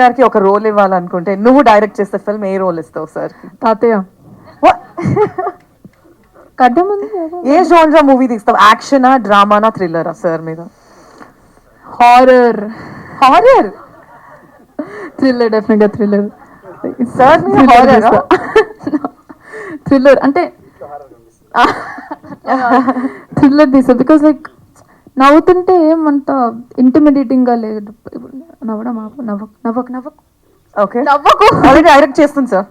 గారికి ఒక రోల్ ఇవ్వాలనుకుంటే నువ్వు డైరెక్ట్ చేస్తే ఫిల్మ్ ఏ రోల్ ఇస్తావు సార్? తాతయ్య కడ్డం ఉంది. ఏ జోన్రా మూవీ తీస్తావు? యాక్షనా, డ్రామానా, థ్రిల్లరా సార్ మీద? హారర్. హారర్? థ్రిల్లర్, డెఫినెట్గా థ్రిల్లర్. సార్ మీద హారరా? థ్రిల్లర్ అంటే థ్రిల్లర్ తీసా బికాస్ లైక్ నవ్వుతుంటే ఏమంత ఇంటిమిడేటింగ్గా లేదు. నవ్వడం నవ్వకు నవ్వకు ఓకే, ఆల్రెడీ డైరెక్ట్ చేస్తుంది sir.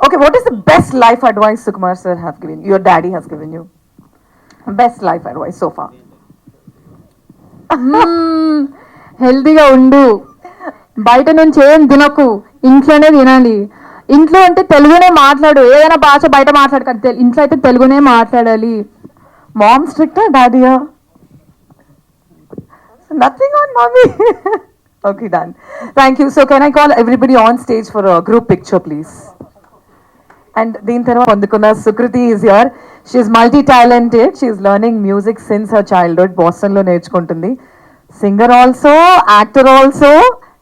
Okay, what is the best life advice Sukumar sir have given your daddy has given you? Best life advice so far? హెల్తీగా ఉండు, బయట నుంచి ఏం తినకు, ఇంట్లోనే తినాలి. ఇంట్లో అంటే తెలుగునే మాట్లాడు, ఏదైనా భాష బయట మాట్లాడక, ఇంట్లో అయితే తెలుగునే మాట్లాడాలి. Mom strict or daddy? Nothing on mommy. Okay, done. Thank you. So can I call everybody on stage for a group picture, please? And దీని తర్వాత పొందుకున్న Sukriti is here. She is multi-talented. She is learning music since her childhood. Boston లో నేర్చుకుంటుంది. Singer also, actor also,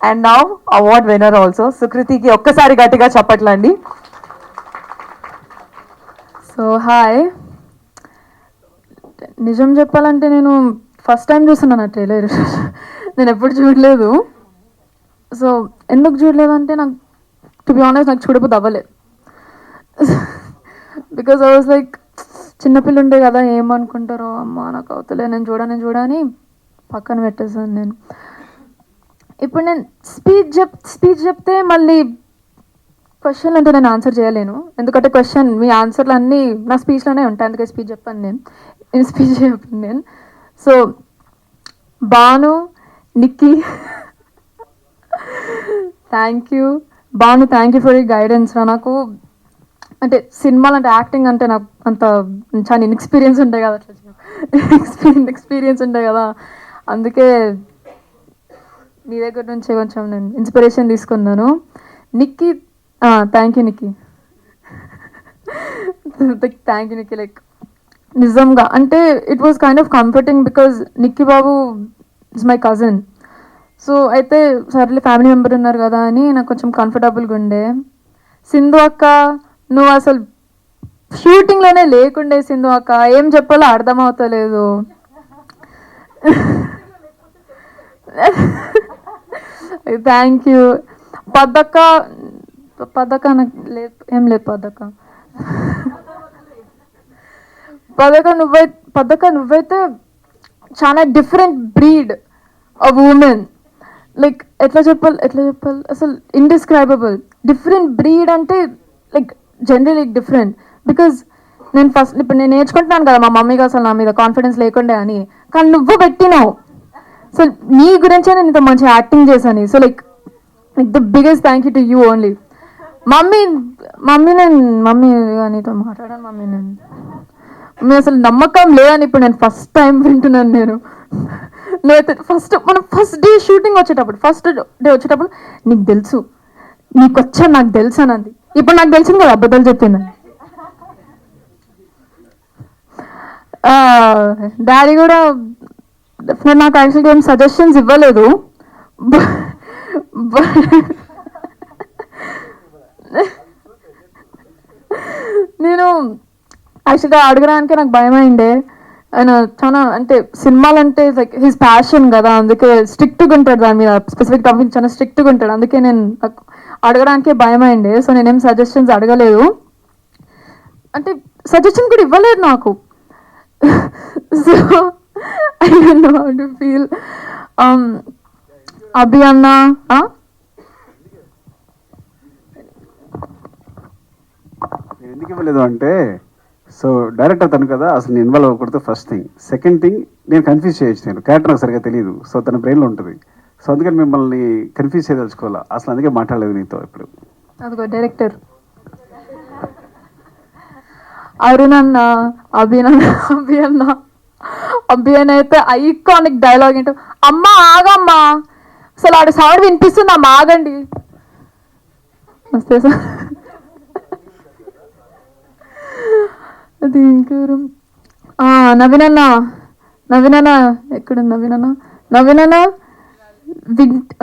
and now award winner also. సుకృతికి ఒక్కసారి గట్టిగా చప్పట్లండి. So hi, నిజం చెప్పాలంటే నేను ఫస్ట్ టైం చూస్తున్నాను ఆ ట్రైలర్. నేను ఎప్పుడు చూడలేదు. సో ఎందుకు చూడలేదంటే నాకు టు బి ఆనెస్ట్ నాకు చూడబోద్దు అవ్వలేదు. బికాజ్ ఐ వాజ్ లైక్ చిన్నపిల్ల ఉండే కదా, ఏమనుకుంటారో అమ్మ నాకు అవుతలే, నేను చూడని పక్కన పెట్టేసాను నేను. ఇప్పుడు నేను స్పీచ్ చెప్తే మళ్ళీ క్వశ్చన్లు అంటే నేను ఆన్సర్ చేయలేను, ఎందుకంటే క్వశ్చన్ మీ ఆన్సర్లు అన్నీ నా స్పీచ్లోనే ఉంటాయి. అందుకే స్పీచ్ చెప్పాను నేను స్పీచ్ చెప్పాను నేను. So Bhanu, Nikki, thank you Bhanu, thank you for you guidance. నాకు అంటే సినిమాలు అంటే యాక్టింగ్ అంటే నాకు అంత చాలా ఇన్ఎక్స్పీరియన్స్ ఉంటాయి కదా, అట్లా ఎక్స్పీరియన్స్ ఉంటాయి కదా, అందుకే నీ దగ్గర నుంచి కొంచెం నేను ఇన్స్పిరేషన్ తీసుకున్నాను. Nikki, thank you Nikki, thank you Nikki. Like నిజంగా అంటే it was kind of comforting because Nikki Babu is my cousin. So అయితే సర్లే ఫ్యామిలీ మెంబర్ ఉన్నారు కదా అని నాకు కొంచెం కంఫర్టబుల్గా ఉండే. సింధు అక్క, నువ్వు అసలు షూటింగ్లోనే లేకుండే. సింధు అక్క ఏం చెప్పాలో అర్థమవుతలేదు. Thank you. పద్దక్క నాకు లేదు, ఏం లేదు పద్దక్క నువ్వైతే చాలా different breed of women. Like ఎట్లా చెప్పాలి అసలు ఇండిస్క్రైబబుల్. డిఫరెంట్ బ్రీడ్ అంటే లైక్ జనరలీ డిఫరెంట్. బికాజ్ నేను ఫస్ట్ ఇప్పుడు నేను నేర్చుకుంటున్నాను కదా, మా మమ్మీకి అసలు నా మీద కాన్ఫిడెన్స్ లేకుండే అని, కానీ నువ్వు పెట్టినావు. సో నీ గురించే నేను ఇంత మంచి యాక్టింగ్ చేశాను. So like the biggest thank you to you only. Mummy నీతో మాట్లాడాను మమ్మీ అసలు నమ్మకం లేదని ఇప్పుడు నేను ఫస్ట్ టైం వింటున్నాను. నేనైతే మనం ఫస్ట్ డే షూటింగ్ వచ్చేటప్పుడు నీకు తెలుసు, నీకు వచ్చా నాకు తెలుసు అని అంది. ఇప్పుడు నాకు తెలిసింది కదా అబద్ధాలు చెప్పింది. డాడీ కూడా నాకు యాక్చువల్గా ఏం సజెషన్స్ ఇవ్వలేదు. నేను యాక్చువల్గా అడగడానికే నాకు భయమైండే. ఆయన చాలా అంటే సినిమాలు అంటే లైక్ హిస్ ప్యాషన్ కదా, అందుకే స్ట్రిక్ట్గా ఉంటాడు దాని మీద, స్పెసిఫిక్ టాపిక్ చాలా స్ట్రిక్ట్గా ఉంటాడు. అందుకే నేను నాకు అడగడానికే భయమైండే. సో నేనేం సజెషన్స్ అడగలేదు, అంటే సజెషన్ కూడా ఇవ్వలేదు నాకు. So I don't know how to feel. Abhi అన్న ఎందుకు ఇవ్వలేదు అంటే, సో డైరెక్టర్ తను కదా, అసలు నేను ఇన్వాల్వ్ అవ్వకూడదు ఫస్ట్ థింగ్. సెకండ్ థింగ్, నేను కన్ఫ్యూజ్ చేయొచ్చు, నేను క్యారెక్టర్ నాకు సరిగ్గా తెలియదు, సో తన బ్రెయిన్లో ఉంటుంది. సో అందుకని మిమ్మల్ని కన్ఫ్యూజ్ చేయదలుచుకోవాలా, అసలు అందుకే మాట్లాడలేదు నీతో ఇప్పుడు. అదిగో డైరెక్టర్ అరుణ్ అన్న, అభి అన్న అయితే ఐకానిక్ డైలాగ్ ఏంటో, అమ్మ ఆగమ్మా, అసలు ఆడ సౌండ్ వినిపిస్తుంది, అమ్మ ఆగండి. వస్తే సార్ అది ఇంకెవరు, నవీనన్న ఎక్కడుంది నవీనన్న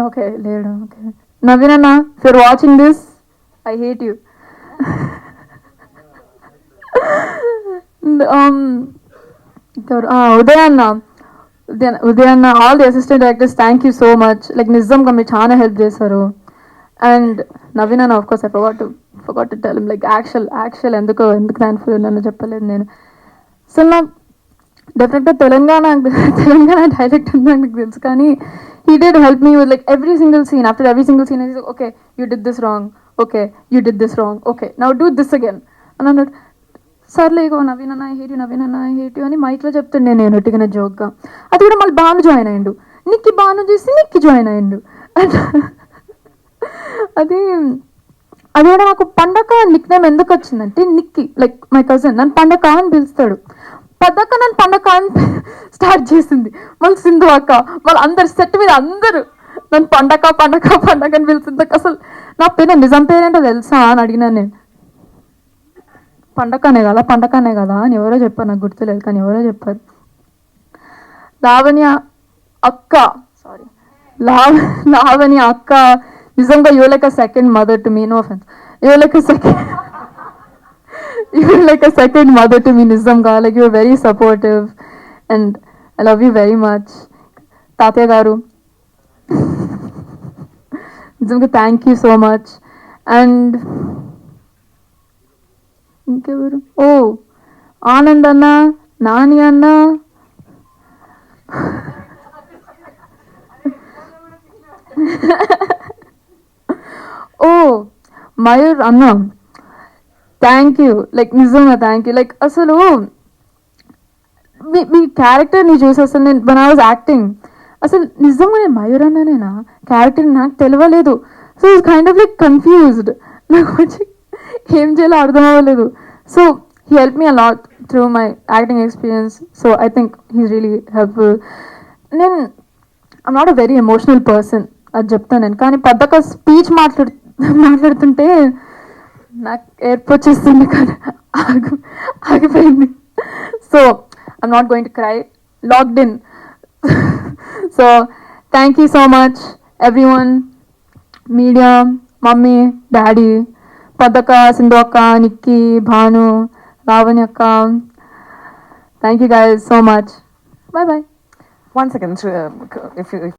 ఓకే లేడు ఓకే నవీన్ అన్న if your watching this I hate you Uday అన్న all the assistant directors thank you so much like నిజంగా మీరు చాలా హెల్ప్ చేశారు అండ్ నవీన్ అన్న of course I forgot to tell like actual ఎందుకు థ్యాంక్ఫుల్ నన్ను చెప్పలేదు నేను సో నాకు డెఫినెట్గా తెలంగాణ డైలెక్ట్ ఉందని నాకు తెలుసు కానీ he did help me with like every single scene. After every single scene, he's like, okay, you did this wrong. Okay, you did this wrong. Okay, now do this again. And I'm like, సర్లే ఇగో నవీన్ అన్న I hate you Naveen అన్న I hate you అని మైక్లో చెప్తుండే నేను ఒట్టిగా జోక్గా. అది కూడా మళ్ళీ బాను జాయిన్ అయ్యిండు, నిక్కి బాను చూసి నిక్కి జాయిన్ అయ్యిండు. అది అది కూడా నాకు పండగ నిక్ నేమ్ ఎందుకు వచ్చిందంటే నిక్కి లైక్ మై కజిన్ నన్ను పండగ అని పిలుస్తాడు. పద్దక్క నన్ను పండగ అని స్టార్ట్ చేసింది. మళ్ళీ సింధు అక్క మళ్ళీ అందరు సెట్ మీద అందరూ నన్ను పండగ అని పిలుస్తుంది. అసలు నా పేరు నిజం పేరేంటో తెలుసా అని అడిగినాను నేను. పండగనే కదా అని ఎవరో చెప్పారు, నాకు గుర్తులేదు కానీ ఎవరో చెప్పారు. లావణ్య అక్క నిజంగా you like a second mother to me. No offense, you like a second mother to me nizamga. Like you are very supportive and I love you very much. Tatya garu nizamga thank you so much. And inkevaru Anand anna Nani anna Mayur anna thank you like నిజంగా thank you. Like అసలు మీ క్యారెక్టర్ని చూసి అసలు నేను when I was acting అసలు నిజంగా నేను Mayur అన్ననేనా character నాకు తెలియలేదు. So it's kind of like confused, నాకు వచ్చి ఏం చేయాలో అర్థం అవ్వలేదు. So he help me a lot through my acting experience. So I think he's really helpful. నేను I'm not a very emotional person, అది చెప్తాను నేను. కానీ పెద్దగా స్పీచ్ మాట్లాడుతుంటే నాకు ఏర్పు వచ్చేస్తుంది కానీ ఆగిపోయింది. So I'm not going to cry, locked in. So thank you so much everyone, media, mummy, daddy, పద్దక్క, సింధు అక్క, నిక్కీ, భాను, లావణ్య అక్క. Thank you guys so much. Bye. One second, if you